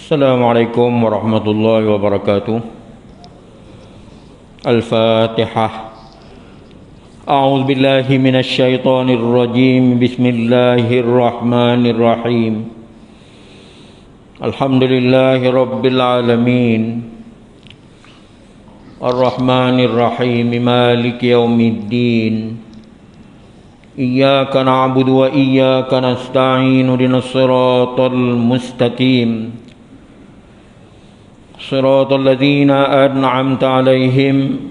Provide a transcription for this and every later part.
Assalamualaikum warahmatullahi wabarakatuh. Al-Fatihah. A'udzu billahi minasy syaithanir rajim. Bismillahirrahmanirrahim. Alhamdulillahi rabbil alamin. Ar-Rahmanir Rahim. Maliki yaumiddin. Iyyaka na'budu wa iyyaka nasta'in. Ihdinas siratal mustaqim. Shiratal ladzina an'amta 'alaihim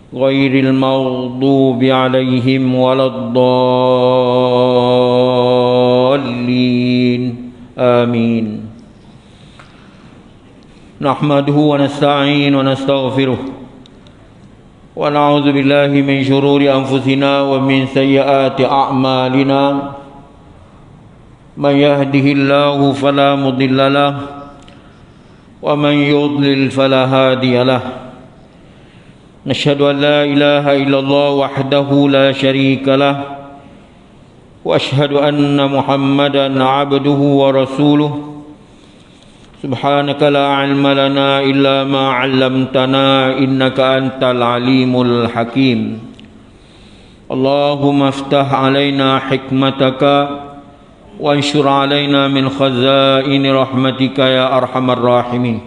ghairil maghdubi 'alaihim waladdallin. Amin. Nahmaduhu wa nasta'in wa nastaghfiruh wa na'udzu billahi min shururi anfusina wa min sayyiati a'malina. Man yahdihillahu fala mudilla lahu wa man yudlil fala hadiya lahu. Nashhadu an la ilaha illallah wahdahu la syarika lah wa ashhadu anna Muhammadan abduhu wa rasuluh. Subhanaka la ilma lana illa ma 'allamtana innaka antal alimul hakim. Allahumma iftah 'alaina hikmataka wa anshur 'alaina min khazaini rahmatika ya arhamar rahimin.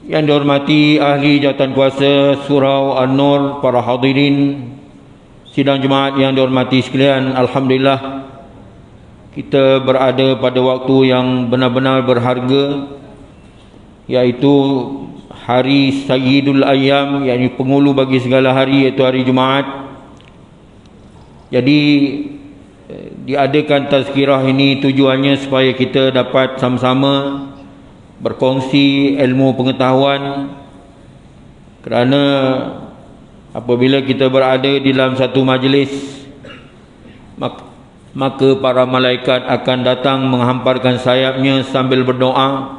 Yang dihormati ahli jawatan kuasa Surau An-Nur, para hadirin sidang jemaat yang dihormati sekalian, alhamdulillah kita berada pada waktu yang benar-benar berharga, iaitu hari Sayyidul Ayyam, iaitu penghulu bagi segala hari, iaitu hari Jumaat. Jadi diadakan tazkirah ini tujuannya supaya kita dapat sama-sama berkongsi ilmu pengetahuan, kerana apabila kita berada di dalam satu majlis, maka para malaikat akan datang menghamparkan sayapnya sambil berdoa,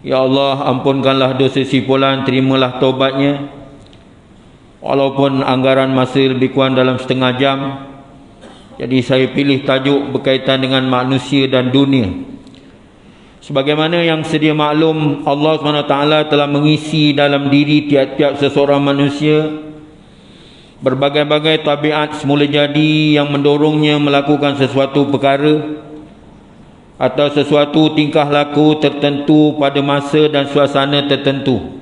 Ya Allah, ampunkanlah dosa si fulan, terimalah taubatnya. Walaupun anggaran masa lebih kurang dalam setengah jam, jadi saya pilih tajuk berkaitan dengan manusia dan dunia. Sebagaimana yang sedia maklum, Allah SWT telah mengisi dalam diri tiap-tiap seseorang manusia berbagai-bagai tabiat semula jadi yang mendorongnya melakukan sesuatu perkara atau sesuatu tingkah laku tertentu pada masa dan suasana tertentu.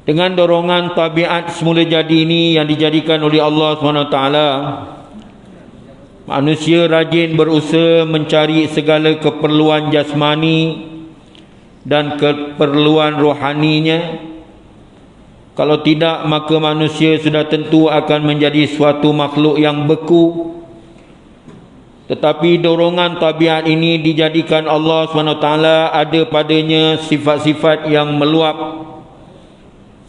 Dengan dorongan tabiat semula jadi ini yang dijadikan oleh Allah SWT, manusia rajin berusaha mencari segala keperluan jasmani dan keperluan rohaninya. Kalau tidak, maka manusia sudah tentu akan menjadi suatu makhluk yang beku. Tetapi dorongan tabiat ini dijadikan Allah SWT ada padanya sifat-sifat yang meluap,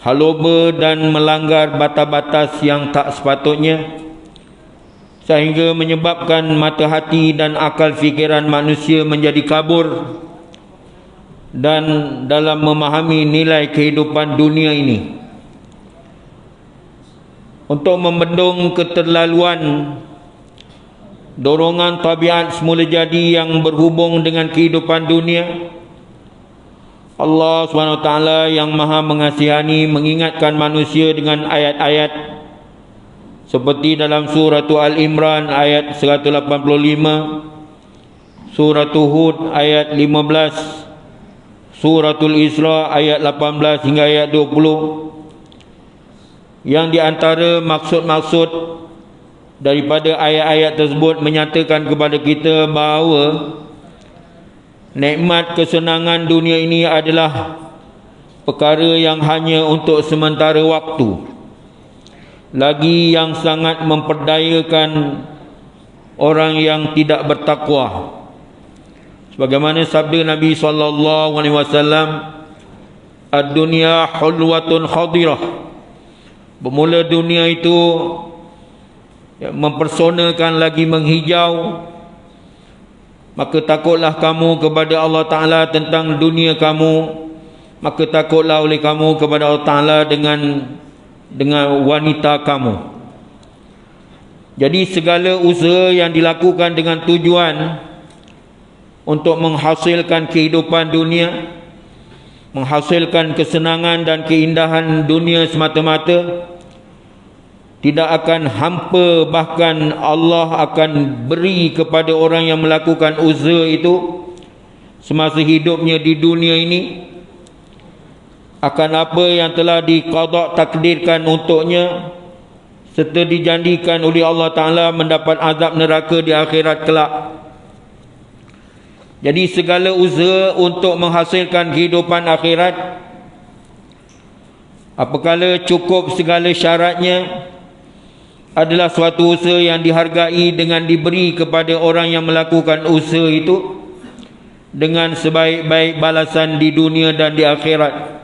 haloba dan melanggar batas-batas yang tak sepatutnya, sehingga menyebabkan mata hati dan akal fikiran manusia menjadi kabur dan dalam memahami nilai kehidupan dunia ini. Untuk membendung keterlaluan dorongan tabiat semula jadi yang berhubung dengan kehidupan dunia, Allah SWT yang maha mengasihani mengingatkan manusia dengan ayat-ayat seperti dalam surah Al-Imran ayat 185, surah Hud ayat 15, suratul Isra ayat 18 hingga ayat 20, yang di antara maksud-maksud daripada ayat-ayat tersebut menyatakan kepada kita bahawa nikmat kesenangan dunia ini adalah perkara yang hanya untuk sementara waktu, lagi yang sangat memperdayakan orang yang tidak bertakwa. Sebagaimana sabda Nabi SAW, ad-dunya hulwatun khadirah. Bermula dunia itu mempersonakan lagi menghijau, maka takutlah kamu kepada Allah Ta'ala tentang dunia kamu, maka takutlah oleh kamu kepada Allah Ta'ala dengan wanita kamu. Jadi segala usaha yang dilakukan dengan tujuan untuk menghasilkan kehidupan dunia, menghasilkan kesenangan dan keindahan dunia semata-mata, tidak akan hampa, bahkan Allah akan beri kepada orang yang melakukan usaha itu semasa hidupnya di dunia ini akan apa yang telah diqadak takdirkan untuknya, serta dijanjikan oleh Allah Ta'ala mendapat azab neraka di akhirat kelak. Jadi segala usaha untuk menghasilkan kehidupan akhirat, apabila cukup segala syaratnya, adalah suatu usaha yang dihargai dengan diberi kepada orang yang melakukan usaha itu dengan sebaik-baik balasan di dunia dan di akhirat.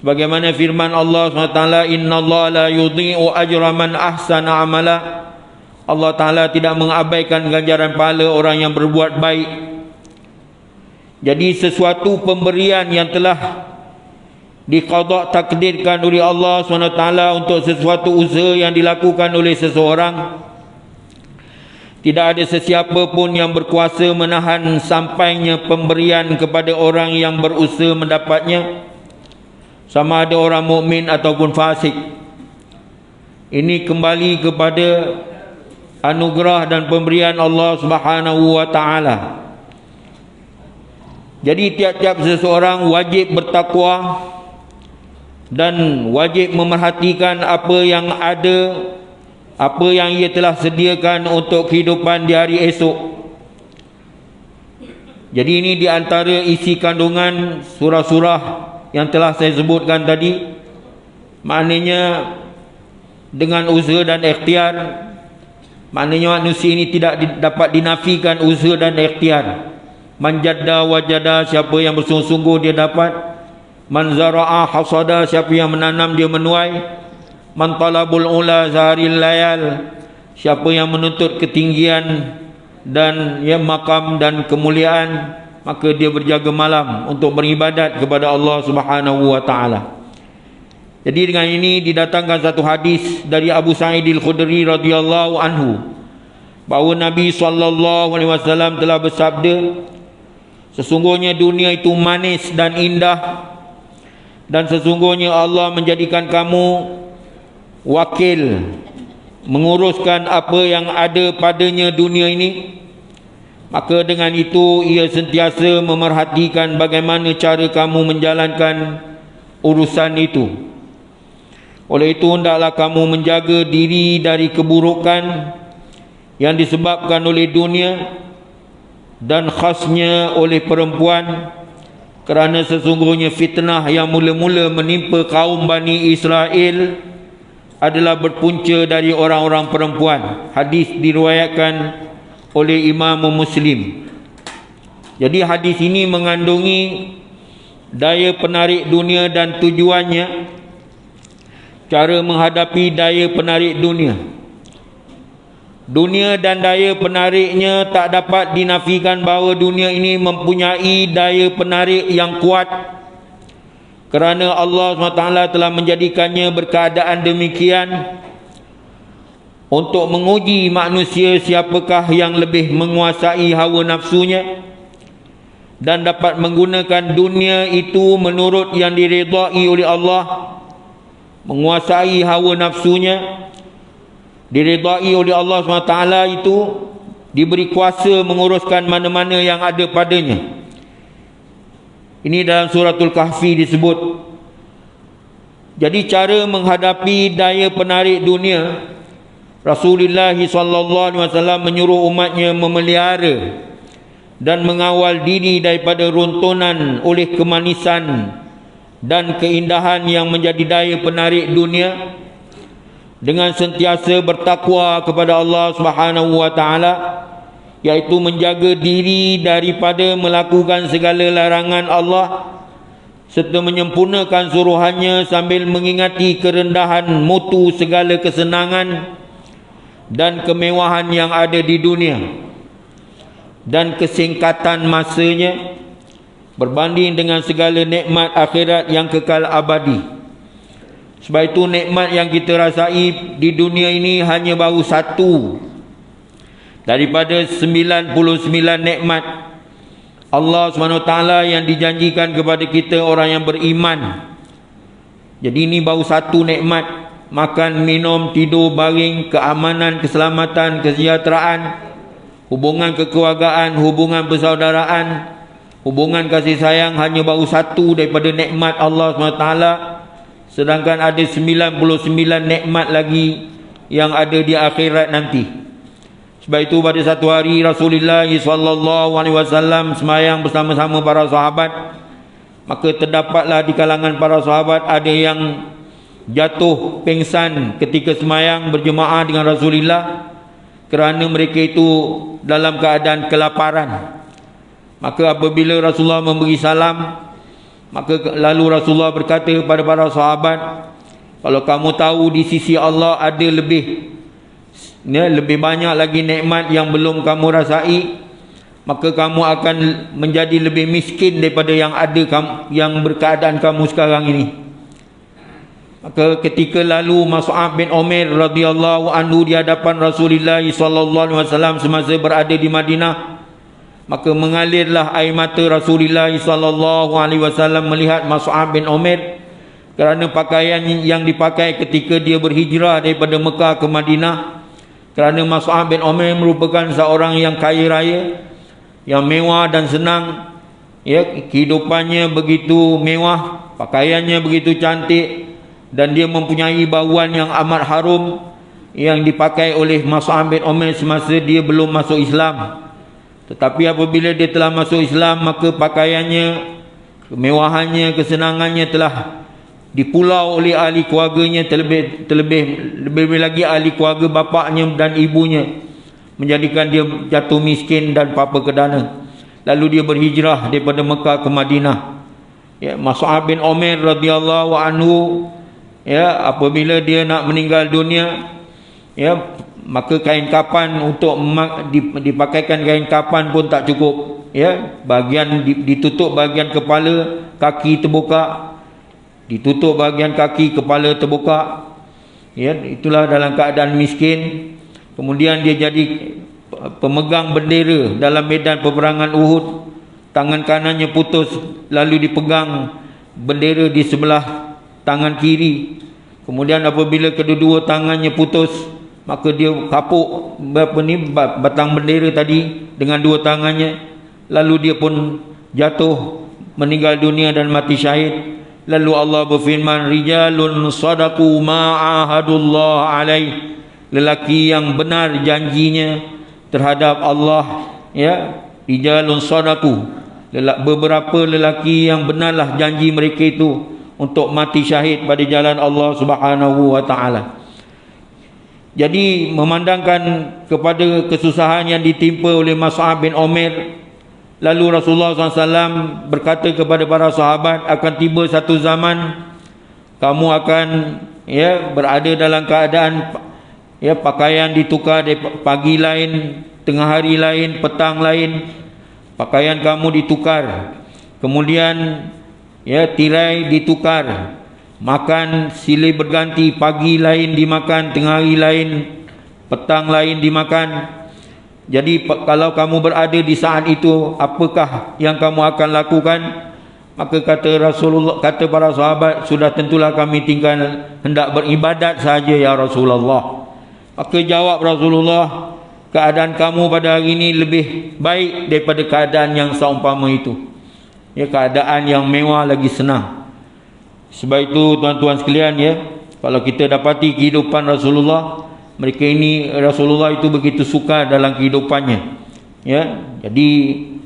Sebagaimana firman Allah SWT, innallaha la yudhi'u ajra man ahsana amala. Allah Ta'ala tidak mengabaikan ganjaran pahala orang yang berbuat baik. Jadi sesuatu pemberian yang telah diqadak takdirkan oleh Allah SWT untuk sesuatu usaha yang dilakukan oleh seseorang, tidak ada sesiapa pun yang berkuasa menahan sampainya pemberian kepada orang yang berusaha mendapatnya, sama ada orang mukmin ataupun fasik. Ini kembali kepada anugerah dan pemberian Allah Subhanahu wa taala. Jadi tiap-tiap seseorang wajib bertakwa dan wajib memerhatikan apa yang ada, apa yang ia telah sediakan untuk kehidupan di hari esok. Jadi ini di antara isi kandungan surah-surah yang telah saya sebutkan tadi. Maknanya dengan usaha dan ikhtiar, maknanya manusia ini tidak dapat dinafikan usaha dan ikhtiar. Man jadda wajada, siapa yang bersungguh-sungguh dia dapat. Man zara'a hasada, siapa yang menanam dia menuai. Man talabul ula zaharil layal, siapa yang menuntut ketinggian dan ya makam dan kemuliaan, maka dia berjaga malam untuk beribadat kepada Allah Subhanahu wa taala. Jadi dengan ini didatangkan satu hadis dari Abu Sa'id Al-Khudri radhiyallahu anhu, bahawa Nabi SAW telah bersabda, sesungguhnya dunia itu manis dan indah, dan sesungguhnya Allah menjadikan kamu wakil menguruskan apa yang ada padanya dunia ini. Maka dengan itu ia sentiasa memerhatikan bagaimana cara kamu menjalankan urusan itu. Oleh itu hendaklah kamu menjaga diri dari keburukan yang disebabkan oleh dunia dan khasnya oleh perempuan, kerana sesungguhnya fitnah yang mula-mula menimpa kaum Bani Israel adalah berpunca dari orang-orang perempuan. Hadis diriwayatkan oleh Imam Muslim. Jadi hadis ini mengandungi daya penarik dunia dan tujuannya, cara menghadapi daya penarik dunia. Dunia dan daya penariknya tak dapat dinafikan bahawa dunia ini mempunyai daya penarik yang kuat, kerana Allah SWT telah menjadikannya berkeadaan demikian untuk menguji manusia siapakah yang lebih menguasai hawa nafsunya dan dapat menggunakan dunia itu menurut yang diridai oleh Allah. Menguasai hawa nafsunya, diridai oleh Allah SWT itu, diberi kuasa menguruskan mana-mana yang ada padanya. Ini dalam suratul Kahfi disebut. Jadi cara menghadapi daya penarik dunia, Rasulullah SAW menyuruh umatnya memelihara dan mengawal diri daripada runtunan oleh kemanisan dan keindahan yang menjadi daya penarik dunia, dengan sentiasa bertakwa kepada Allah Subhanahu wa taala, iaitu menjaga diri daripada melakukan segala larangan Allah serta menyempurnakan suruhannya sambil mengingati kerendahan mutu segala kesenangan dan kemewahan yang ada di dunia dan kesingkatan masanya berbanding dengan segala nikmat akhirat yang kekal abadi. Sebab itu nikmat yang kita rasai di dunia ini hanya baru satu daripada 99 nikmat Allah SWT yang dijanjikan kepada kita orang yang beriman. Jadi ini baru satu nikmat, makan, minum, tidur, baring, keamanan, keselamatan, kesejahteraan, hubungan kekeluargaan, hubungan persaudaraan, hubungan kasih sayang, hanya baru satu daripada nikmat Allah SWT. Sedangkan ada 99 nikmat lagi yang ada di akhirat nanti. Sebab itu pada satu hari Rasulullah SAW sembahyang bersama-sama para sahabat, maka terdapatlah di kalangan para sahabat ada yang jatuh pingsan ketika sembahyang berjemaah dengan Rasulullah kerana mereka itu dalam keadaan kelaparan. Maka apabila Rasulullah memberi salam, maka lalu Rasulullah berkata kepada para sahabat, kalau kamu tahu di sisi Allah ada lebih banyak lagi nikmat yang belum kamu rasai, maka kamu akan menjadi lebih miskin daripada yang ada yang berkeadaan kamu sekarang ini. Maka ketika lalu Mus'ab bin Umair radhiyallahu anhu di hadapan Rasulullah sallallahu alaihi wasallam semasa berada di Madinah, maka mengalirlah air mata Rasulullah sallallahu alaihi wasallam melihat Mus'ab bin Umair kerana pakaian yang dipakai ketika dia berhijrah daripada Mekah ke Madinah. Kerana Mus'ab bin Umair merupakan seorang yang kaya raya, yang mewah dan senang, kehidupannya begitu mewah, pakaiannya begitu cantik, dan dia mempunyai bauan yang amat harum yang dipakai oleh Mus'ab bin Umair semasa dia belum masuk Islam. Tetapi apabila dia telah masuk Islam, maka pakaiannya, kemewahannya, kesenangannya telah dipulau oleh ahli keluarganya, terlebih lagi ahli keluarga bapaknya dan ibunya, menjadikan dia jatuh miskin dan papa kedana. Lalu dia berhijrah daripada Mekah ke Madinah. Mus'ab bin Umair radhiyallahu anhu, apabila dia nak meninggal dunia, maka kain kapan untuk dipakaikan kain kapan pun tak cukup. Bahagian ditutup bahagian kepala, kaki terbuka, ditutup bahagian kaki, kepala terbuka. Itulah dalam keadaan miskin. Kemudian dia jadi pemegang bendera dalam medan peperangan Uhud. Tangan kanannya putus, lalu dipegang bendera di sebelah tangan kiri. Kemudian apabila kedua-dua tangannya putus, maka dia kapuk batang bendera tadi dengan dua tangannya. Lalu dia pun jatuh, meninggal dunia dan mati syahid. Lalu Allah berfirman, rijalun sadaqu ma'ahadullah alaih, lelaki yang benar janjinya terhadap Allah. Rijalun sadaqu, beberapa lelaki yang benarlah janji mereka itu untuk mati syahid pada jalan Allah Subhanahu wa taala. Jadi memandangkan kepada kesusahan yang ditimpa oleh Mus'ab bin Umair, lalu Rasulullah SAW berkata kepada para sahabat, akan tiba satu zaman kamu akan berada dalam keadaan pakaian ditukar dari pagi lain, tengah hari lain, petang lain, pakaian kamu ditukar. Kemudian tirai ditukar, makan silih berganti, pagi lain dimakan, tengah hari lain, petang lain dimakan. Jadi kalau kamu berada di saat itu, apakah yang kamu akan lakukan? Maka kata Rasulullah, kata para sahabat, sudah tentulah kami tinggal hendak beribadat saja ya Rasulullah. Maka jawab Rasulullah, keadaan kamu pada hari ini lebih baik daripada keadaan yang seumpama itu. Keadaan yang mewah lagi senang. Sebab itu tuan-tuan sekalian, kalau kita dapati kehidupan Rasulullah, mereka ini, Rasulullah itu begitu suka dalam kehidupannya. Jadi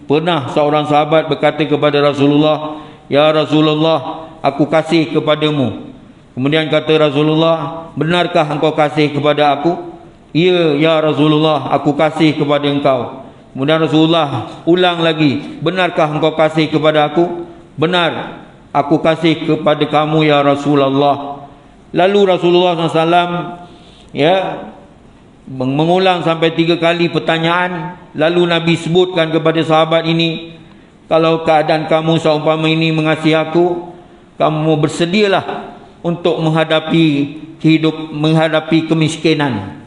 pernah seorang sahabat berkata kepada Rasulullah, ya Rasulullah, aku kasih kepadamu. Kemudian kata Rasulullah, benarkah engkau kasih kepada aku? Ya, ya Rasulullah, aku kasih kepada engkau. Kemudian Rasulullah ulang lagi, benarkah engkau kasih kepada aku? Benar, aku kasih kepada kamu ya Rasulullah. Lalu Rasulullah SAW mengulang sampai 3 kali pertanyaan. Lalu Nabi sebutkan kepada sahabat ini, kalau keadaan kamu seumpama ini mengasihi aku, kamu bersedialah untuk menghadapi kemiskinan.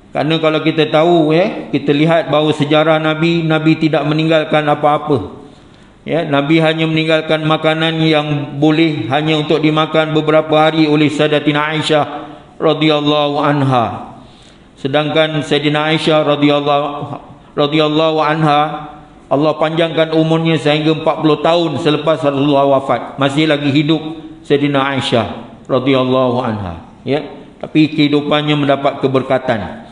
Karena kalau kita tahu, kita lihat bahawa sejarah Nabi tidak meninggalkan apa-apa. Nabi hanya meninggalkan makanan yang boleh hanya untuk dimakan beberapa hari oleh Sayyidatina Aisyah radhiyallahu anha. Sedangkan Sayyidina Aisyah radhiyallahu anha, Allah panjangkan umurnya sehingga 40 tahun selepas Rasulullah wafat, masih lagi hidup Sayyidina Aisyah radhiyallahu anha. Tapi kehidupannya mendapat keberkatan.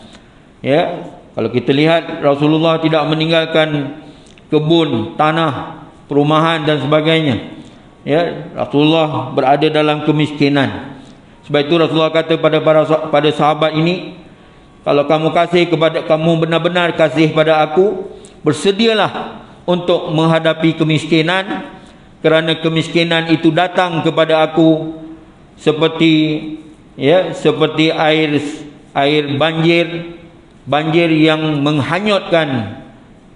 Kalau kita lihat, Rasulullah tidak meninggalkan kebun, tanah, perumahan dan sebagainya. Rasulullah berada dalam kemiskinan. Sebab itu Rasulullah kata pada sahabat ini, kalau kamu benar-benar kasih pada aku, bersedialah untuk menghadapi kemiskinan, kerana kemiskinan itu datang kepada aku seperti air banjir yang menghanyutkan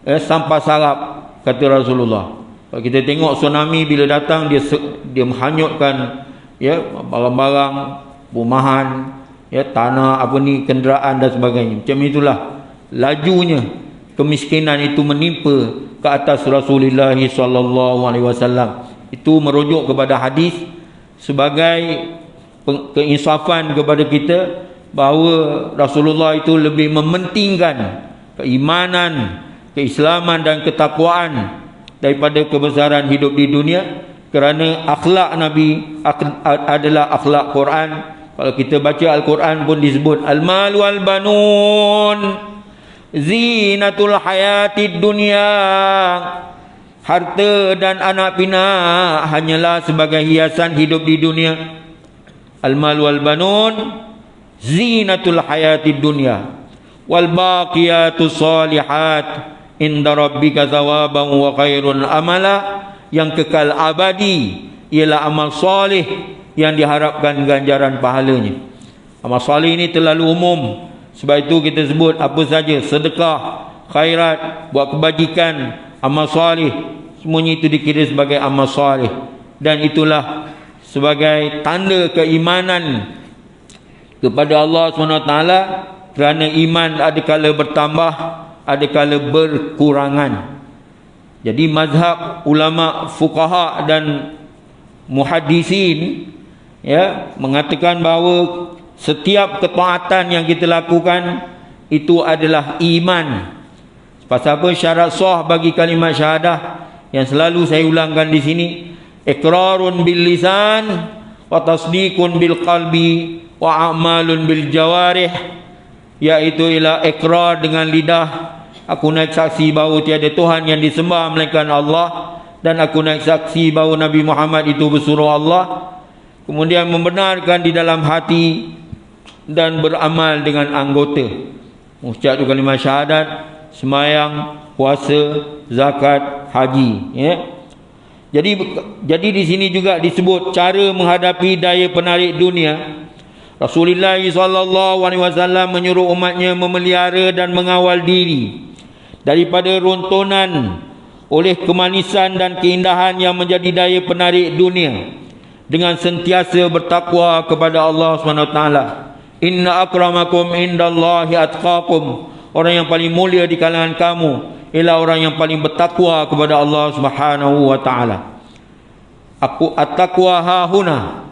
sampah sarap, kata Rasulullah. Kalau kita tengok tsunami bila datang, dia menghanyutkan barang-barang, perumahan, tanah, kenderaan dan sebagainya. Macam itulah lajunya kemiskinan itu menimpa ke atas Rasulullah SAW. Itu merujuk kepada hadis sebagai keinsafan kepada kita bahawa Rasulullah itu lebih mementingkan keimanan, keislaman dan ketakwaan daripada kebesaran hidup di dunia, kerana akhlak Nabi adalah akhlak Quran. Kalau kita baca Al-Quran pun disebut al-mal wal banun zinatul hayatid dunya. Harta dan anak pinak hanyalah sebagai hiasan hidup di dunia. Al-mal wal banun zinatul hayatid dunya wal baqiyatus salihat inda rabbika thawaban wa khairun amala. Yang kekal abadi ialah amal soleh yang diharapkan ganjaran pahalanya. Amal soleh ini terlalu umum, sebab itu kita sebut apa saja, sedekah, khairat, buat kebajikan, amal soleh, semuanya itu dikira sebagai amal soleh. Dan itulah sebagai tanda keimanan kepada Allah SWT, kerana iman adakala bertambah, adakala berkurangan. Jadi mazhab ulama fuqaha dan muhaddisin mengatakan bahawa setiap ketaatan yang kita lakukan itu adalah iman. Pasal apa? Syarat sah bagi kalimat syahadah yang selalu saya ulangkan di sini, iqrarun bil lisan wa tasdiqun bil qalbi wa a'malun bil jawarih, iaitu ialah ikrar dengan lidah, aku naik saksi bahawa tiada Tuhan yang disembah melainkan Allah, dan aku naik saksi bahawa Nabi Muhammad itu bersuruh Allah. Kemudian membenarkan di dalam hati dan beramal dengan anggota. Mengucap kalimat syahadat, semayang, puasa, zakat, haji. Jadi di sini juga disebut cara menghadapi daya penarik dunia. Rasulullah SAW menyuruh umatnya memelihara dan mengawal diri daripada runtunan oleh kemanisan dan keindahan yang menjadi daya penarik dunia, dengan sentiasa bertakwa kepada Allah SWT. Inna akramakum indallahi atqakum. Orang yang paling mulia di kalangan kamu ialah orang yang paling bertakwa kepada Allah SWT. Aku at-taqwa hahuna.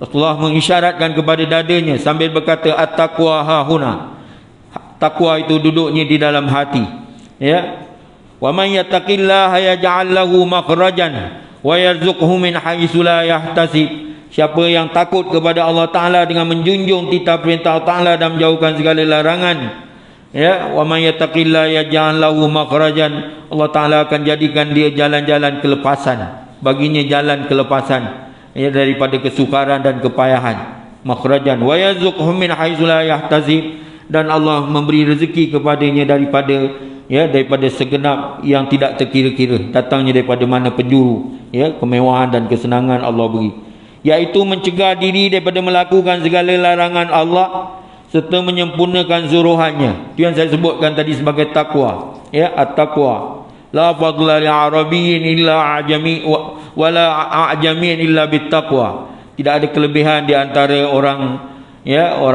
Rasulullah mengisyaratkan kepada dadanya sambil berkata at-taqwa hahuna. Takwa itu duduknya di dalam hati. Wa man yattaqillaha yaj'al lahu makhrajan wa yarzuqhu min haitsu la yahtasib. Siapa yang takut kepada Allah Taala dengan menjunjung titah perintah Allah Taala dan menjauhkan segala larangan, wa man yattaqillaha yaj'al lahu makhrajan, Allah Taala akan jadikan dia jalan-jalan kelepasan, baginya jalan kelepasan daripada kesukaran dan kepayahan. Makhrajan wa yarzuqhu min haitsu la yahtasib, dan Allah memberi rezeki kepadanya daripada segenap yang tidak terkira-kira, datangnya daripada mana penjuru, kemewahan dan kesenangan Allah beri, iaitu mencegah diri daripada melakukan segala larangan Allah serta menyempurnakan suruhannya. Itu yang saya sebutkan tadi sebagai takwa. At-taqwa la fadla li arabiyyin illa ajami wa la a'jamiyyin illa bittaqwa. Tidak ada kelebihan di antara orang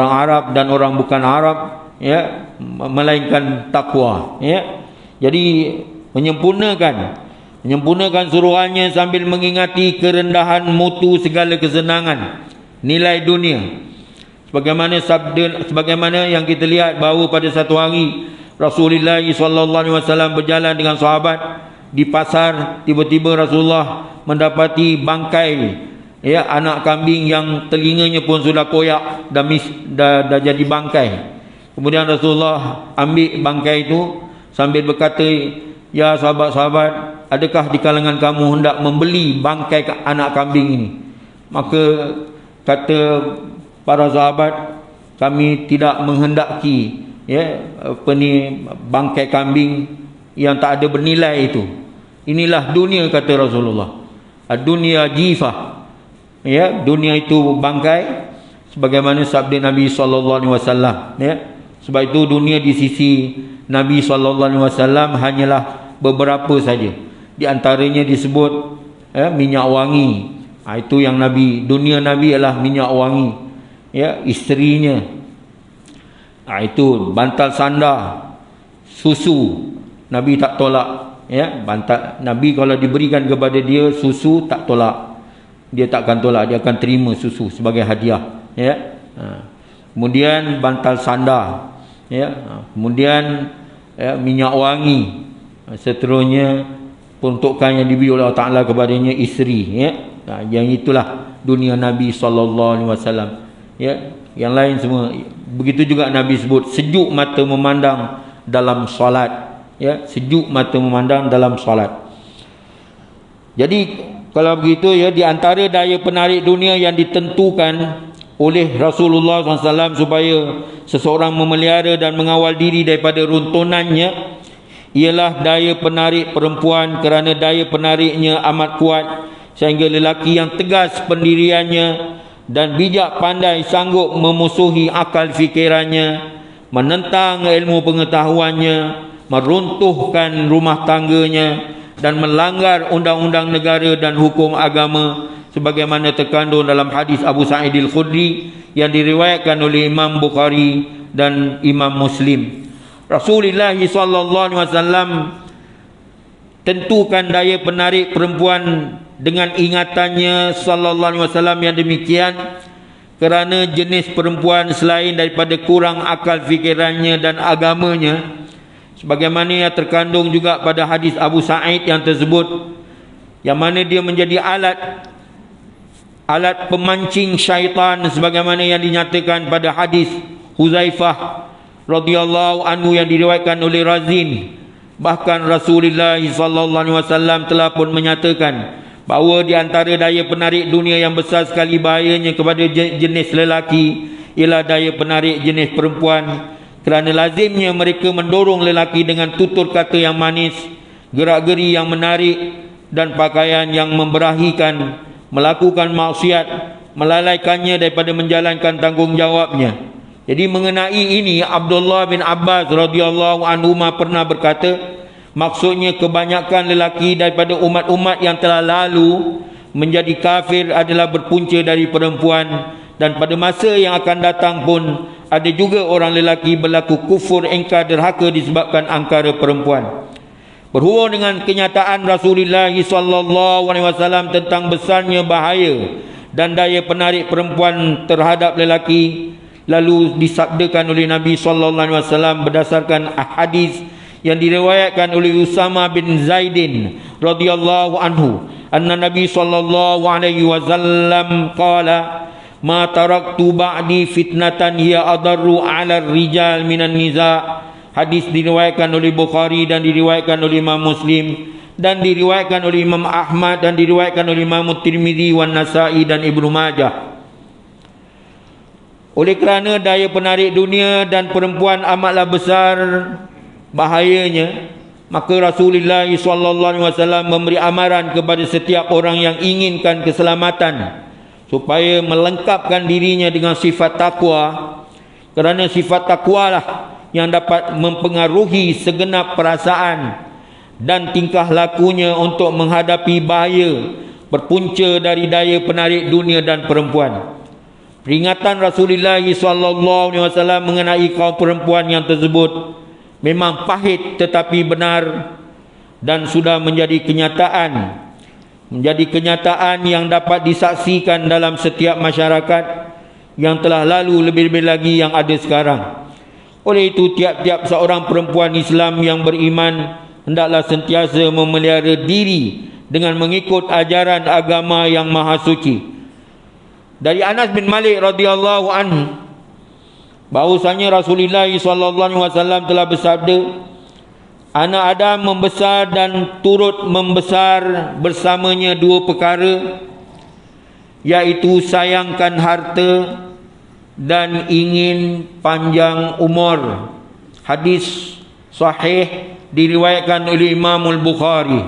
Arab dan orang bukan Arab, ya, melainkan takwa, ya. Jadi menyempurnakan suruhannya sambil mengingati kerendahan mutu segala kesenangan nilai dunia. Sebagaimana yang kita lihat bahawa pada satu hari Rasulullah SAW berjalan dengan sahabat di pasar, tiba-tiba Rasulullah mendapati bangkai, ya, anak kambing yang telinganya pun sudah koyak, dah jadi bangkai. Kemudian Rasulullah ambil bangkai itu sambil berkata, "Ya sahabat-sahabat, adakah di kalangan kamu hendak membeli bangkai anak kambing ini?" Maka kata para sahabat, "Kami tidak menghendaki, ya, bangkai kambing yang tak ada bernilai itu. Inilah dunia," kata Rasulullah. Dunia jifah, ya, dunia itu bangkai, sebagaimana sabda Nabi SAW, ya. Sebab itu dunia di sisi Nabi SAW hanyalah beberapa saja. Di antaranya disebut, ya, minyak wangi. Itu yang dunia Nabi ialah minyak wangi, ya, isterinya. Itu bantal sandar, susu, Nabi tak tolak, ya. Nabi kalau diberikan kepada dia susu, tak tolak. Dia takkan tolak, dia akan terima susu sebagai hadiah, ya. Kemudian bantal sandar, ya. Kemudian, ya, minyak wangi. Seterusnya peruntukan yang diberi oleh Allah Ta'ala kepadanya isteri, ya. Yang itulah dunia Nabi SAW, ya. Yang lain semua. Begitu juga Nabi sebut sejuk mata memandang dalam solat, ya, sejuk mata memandang dalam solat. Jadi kalau begitu, ya, di antara daya penarik dunia yang ditentukan oleh Rasulullah SAW supaya seseorang memelihara dan mengawal diri daripada runtunannya ialah daya penarik perempuan, kerana daya penariknya amat kuat sehingga lelaki yang tegas pendiriannya dan bijak pandai sanggup memusuhi akal fikirannya, menentang ilmu pengetahuannya, meruntuhkan rumah tangganya dan melanggar undang-undang negara dan hukum agama, sebagaimana terkandung dalam hadis Abu Sa'id Al-Khudri yang diriwayatkan oleh Imam Bukhari dan Imam Muslim. Rasulullah SAW tentukan daya penarik perempuan dengan ingatannya SAW yang demikian, kerana jenis perempuan selain daripada kurang akal fikirannya dan agamanya, sebagaimana yang terkandung juga pada hadis Abu Sa'id yang tersebut, yang mana dia menjadi alat pemancing syaitan, sebagaimana yang dinyatakan pada hadis Huzaifah radhiyallahu anhu yang diriwayatkan oleh Razin. Bahkan Rasulullah SAW telah pun menyatakan bahawa di antara daya penarik dunia yang besar sekali bahayanya kepada jenis lelaki ialah daya penarik jenis perempuan, kerana lazimnya mereka mendorong lelaki dengan tutur kata yang manis, gerak-geri yang menarik dan pakaian yang memberahikan, melakukan maksiat, melalaikannya daripada menjalankan tanggungjawabnya. Jadi mengenai ini, Abdullah bin Abbas radhiyallahu anhu pernah berkata, maksudnya kebanyakan lelaki daripada umat-umat yang telah lalu menjadi kafir adalah berpunca dari perempuan, dan pada masa yang akan datang pun ada juga orang lelaki berlaku kufur ingkar derhaka disebabkan angkara perempuan. Berhubung dengan kenyataan Rasulullah SAW tentang besarnya bahaya dan daya penarik perempuan terhadap lelaki, lalu disabdakan oleh Nabi SAW berdasarkan hadis yang diriwayatkan oleh Usama bin Zaidin radhiyallahu anhu, anna Nabi SAW qala, ma taraktu ba'di fitnatan hiya adarru 'ala rijal minan niza'. Hadis diriwayatkan oleh Bukhari dan diriwayatkan oleh Imam Muslim dan diriwayatkan oleh Imam Ahmad dan diriwayatkan oleh Imam Tirmizi wan Nasa'i dan Ibnu Majah. Oleh kerana daya penarik dunia dan perempuan amatlah besar bahayanya, maka Rasulullah SAW memberi amaran kepada setiap orang yang inginkan keselamatan supaya melengkapkan dirinya dengan sifat takwa, kerana sifat takwalah yang dapat mempengaruhi segenap perasaan dan tingkah lakunya untuk menghadapi bahaya berpunca dari daya penarik dunia dan perempuan. Peringatan Rasulullah SAW mengenai kaum perempuan yang tersebut memang pahit tetapi benar dan sudah menjadi kenyataan yang dapat disaksikan dalam setiap masyarakat yang telah lalu, lebih-lebih lagi yang ada sekarang. Oleh itu, tiap-tiap seorang perempuan Islam yang beriman hendaklah sentiasa memelihara diri dengan mengikut ajaran agama yang maha suci. Dari Anas bin Malik radhiyallahu anhu bahwasanya Rasulullah SAW telah bersabda, anak Adam membesar dan turut membesar bersamanya dua perkara, yaitu sayangkan harta dan ingin panjang umur. Hadis sahih diriwayatkan oleh Imam Al-Bukhari.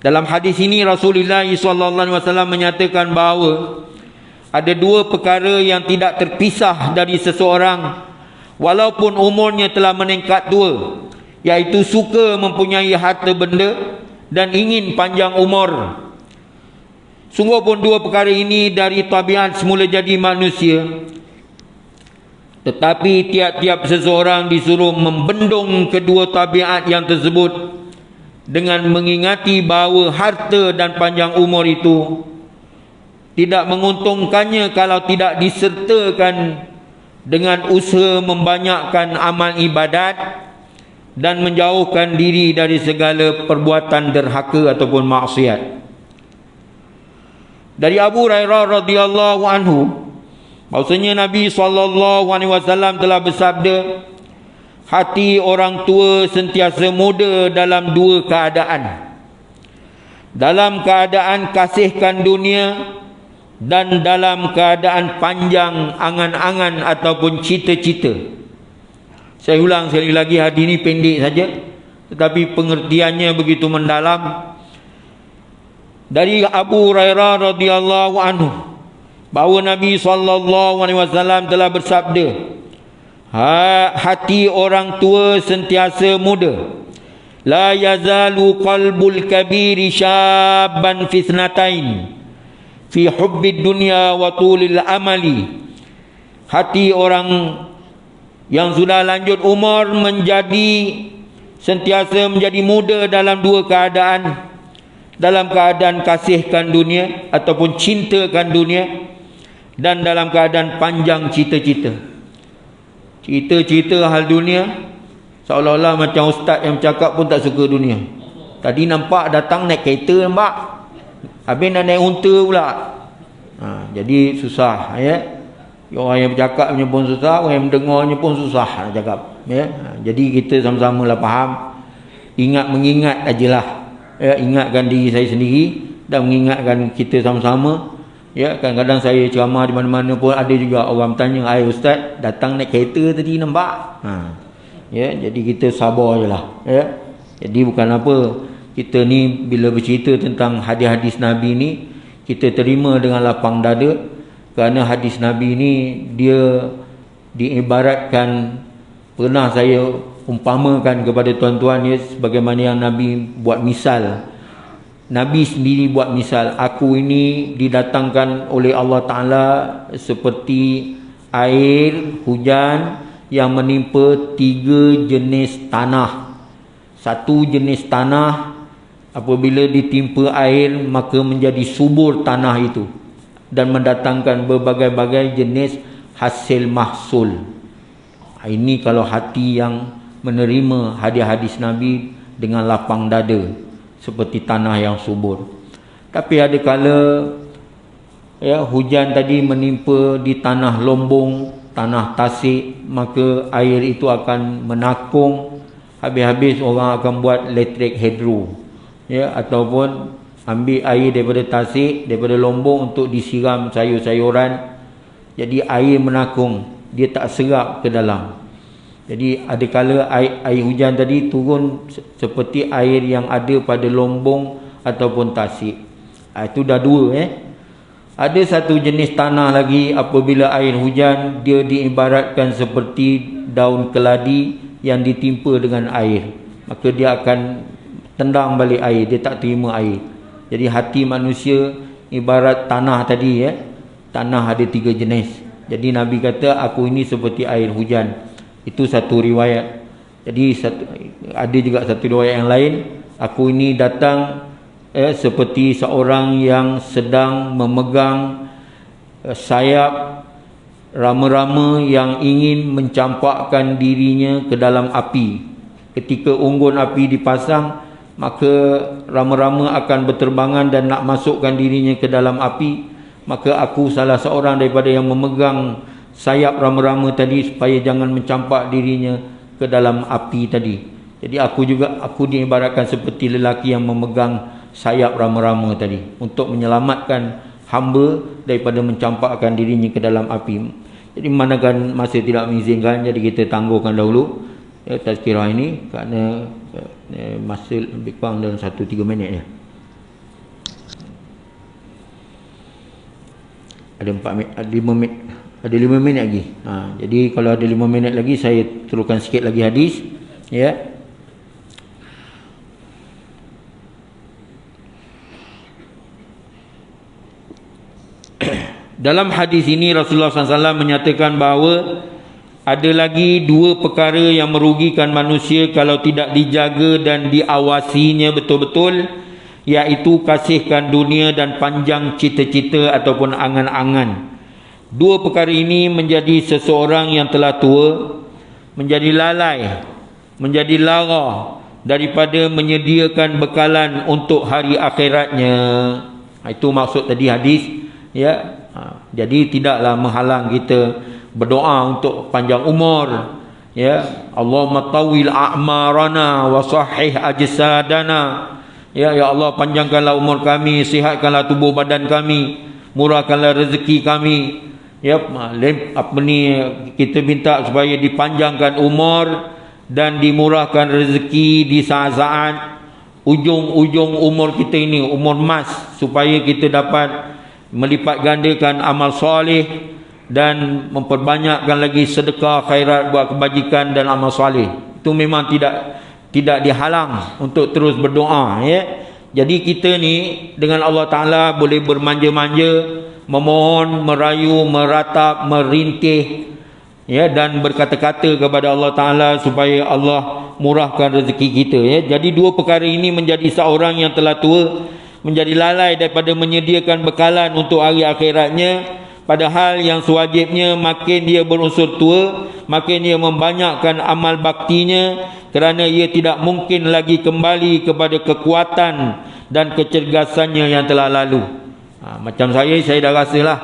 Dalam hadis ini Rasulullah SAW menyatakan bahawa ada dua perkara yang tidak terpisah dari seseorang walaupun umurnya telah meningkat tua, iaitu suka mempunyai harta benda dan ingin panjang umur. Sungguh pun dua perkara ini dari tabiat semula jadi manusia, tetapi tiap-tiap seseorang disuruh membendung kedua tabiat yang tersebut dengan mengingati bahawa harta dan panjang umur itu tidak menguntungkannya kalau tidak disertakan dengan usaha membanyakkan amal ibadat dan menjauhkan diri dari segala perbuatan derhaka ataupun maksiat. Dari Abu Hurairah radhiyallahu anhu bahwasanya Nabi SAW telah bersabda, hati orang tua sentiasa muda dalam dua keadaan. Dalam keadaan kasihkan dunia dan dalam keadaan panjang angan-angan ataupun cita-cita. Saya ulang sekali lagi, hadis ini pendek saja tetapi pengertiannya begitu mendalam. Dari Abu Hurairah radhiyallahu anhu bahawa Nabi SAW telah bersabda, hati orang tua sentiasa muda. La yazalu qalbul kabiri syabban fitnatain fi hubbid dunya wa tulil amali. Hati orang yang sudah lanjut umur sentiasa menjadi muda dalam dua keadaan. Dalam keadaan kasihkan dunia ataupun cintakan dunia, dan dalam keadaan panjang cita-cita. Cita-cita hal dunia, seolah-olah macam ustaz yang bercakap pun tak suka dunia. Tadi nampak datang naik kereta, nampak, habis nak naik unta pula. Jadi susah, ya. Orang yang bercakapnya pun susah, orang yang mendengarnya pun susah nak cakap, ya. Jadi kita sama-sama lah faham, mengingat ajalah, ya, ingatkan diri saya sendiri dan mengingatkan kita sama-sama. Ya, kadang-kadang saya ceramah di mana-mana pun ada juga orang bertanya, "Ai ustaz, datang naik kereta tadi nampak?" Ya, jadi kita sabar jelah, ya. Jadi bukan apa, kita ni bila bercerita tentang hadis-hadis Nabi ni, kita terima dengan lapang dada, kerana hadis Nabi ni dia diibaratkan, pernah saya umpamakan kepada tuan-tuan, ya, sebagaimana yang Nabi buat misal. Nabi sendiri buat misal, aku ini didatangkan oleh Allah Ta'ala seperti air hujan yang menimpa tiga jenis tanah. Satu jenis tanah, apabila ditimpa air maka menjadi subur tanah itu dan mendatangkan berbagai-bagai jenis hasil mahsul. Ini kalau hati yang menerima hadis-hadis Nabi dengan lapang dada, seperti tanah yang subur. Tapi ada kala, ya, hujan tadi menimpa di tanah lombong, tanah tasik, maka air itu akan menakung. Habis-habis orang akan buat elektrik hidro, ya, ataupun ambil air daripada tasik, daripada lombong untuk disiram sayur-sayuran. Jadi air menakung, dia tak serap ke dalam. Jadi ada kala air hujan tadi turun seperti air yang ada pada lombong ataupun tasik. Itu dah dua, Ada satu jenis tanah lagi, apabila air hujan dia diibaratkan seperti daun keladi yang ditimpa dengan air, maka dia akan tendang balik air, dia tak terima air. Jadi hati manusia ibarat tanah tadi, tanah ada 3 jenis. Jadi Nabi kata aku ini seperti air hujan. Itu satu riwayat. Jadi ada juga satu riwayat yang lain, aku ini datang seperti seorang yang sedang memegang sayap rama-rama yang ingin mencampakkan dirinya ke dalam api. Ketika unggun api dipasang, maka rama-rama akan berterbangan dan nak masukkan dirinya ke dalam api. Maka aku salah seorang daripada yang memegang sayap rama-rama tadi supaya jangan mencampak dirinya ke dalam api tadi. Jadi aku diibaratkan seperti lelaki yang memegang sayap rama-rama tadi untuk menyelamatkan hamba daripada mencampakkan dirinya ke dalam api. Jadi manakan masa tidak mengizinkan, jadi kita tangguhkan dahulu tazkirah ini kerana masa lebih kurang dalam 1-3 minit je. Ada 5 minit. Ada 5 minit lagi. Jadi kalau ada 5 minit lagi, saya teruskan sikit lagi hadis. Ya. Dalam hadis ini Rasulullah SAW menyatakan bahawa ada lagi 2 perkara yang merugikan manusia kalau tidak dijaga dan diawasinya betul-betul, iaitu kasihkan dunia dan panjang cita-cita ataupun angan-angan. 2 perkara ini menjadi seseorang yang telah tua menjadi lalai, menjadi lara daripada menyediakan bekalan untuk hari akhiratnya. Itu maksud tadi hadis, ya. Jadi tidaklah menghalang kita berdoa untuk panjang umur, ya. Allahumma tawil a'marana wa sahih ajsadana. Ya Allah, panjangkanlah umur kami, sihatkanlah tubuh badan kami, murahkanlah rezeki kami. Ya, kita minta supaya dipanjangkan umur dan dimurahkan rezeki di saat-saat ujung-ujung umur kita ini, umur emas, supaya kita dapat melipat gandakan amal soleh dan memperbanyakkan lagi sedekah, khairat, buat kebajikan dan amal soleh. Itu memang tidak dihalang untuk terus berdoa, ya. Jadi kita ni dengan Allah Ta'ala boleh bermanja-manja, memohon, merayu, meratap, merintih, ya, dan berkata-kata kepada Allah Ta'ala supaya Allah murahkan rezeki kita, ya. Jadi 2 perkara ini menjadi seorang yang telah tua menjadi lalai daripada menyediakan bekalan untuk hari akhiratnya, padahal yang sewajibnya makin dia berunsur tua, makin dia membanyakkan amal baktinya, kerana ia tidak mungkin lagi kembali kepada kekuatan dan kecergasannya yang telah lalu. Macam saya dah rasalah,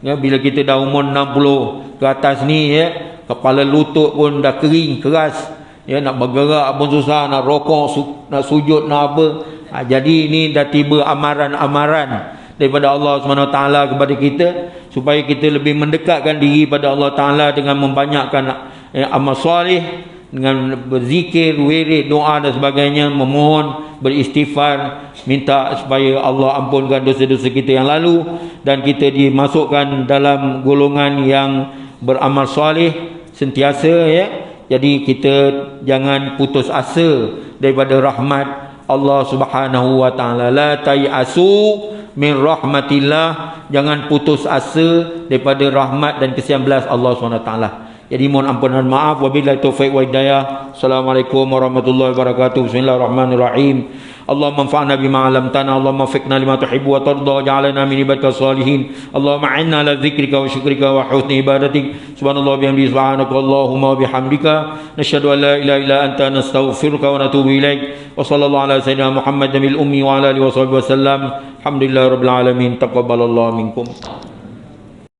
ya, bila kita dah umur 60 ke atas ni, ya, kepala lutut pun dah kering, keras, ya, nak bergerak pun susah, nak rokok, nak sujud, nak apa. Jadi ini dah tiba amaran-amaran daripada Allah SWT kepada kita, supaya kita lebih mendekatkan diri pada Allah Ta'ala dengan membanyakkan amal soleh, dengan berzikir, wirid, doa dan sebagainya, memohon, beristighfar, minta supaya Allah ampunkan dosa-dosa kita yang lalu dan kita dimasukkan dalam golongan yang beramal soleh sentiasa, ya. Jadi kita jangan putus asa daripada rahmat Allah Subhanahu wa Ta'ala. La tayasu min rahmatillah, jangan putus asa daripada rahmat dan kasihan belas Allah Subhanahu wa Ta'ala. Jadi mohon ampunan maaf, wabillahi taufiq wa hidayah. Assalamualaikum warahmatullahi wabarakatuh. Bismillahirrahmanirrahim. Allahumma anfa'na bima 'allamtana, Allahumma waffiqna lima tuhibbu wa tarda, waj'alna min ibadika salihin. Allahumma a'inna ala dzikrika wa syukrika wa husni ibadatik. Subhanallah bihamdihi, subhanaka Allahumma wa bihamdika, nasyhadu an la ilaha illa anta, nastaghfiruka wa natubu ilaik. Wa sallallahu ala sayyidina Muhammad nabil ummi wa ala alihi wa sahbihi wasallam. Alhamdulillahirabbil alamin. Taqabbalallahu minkum.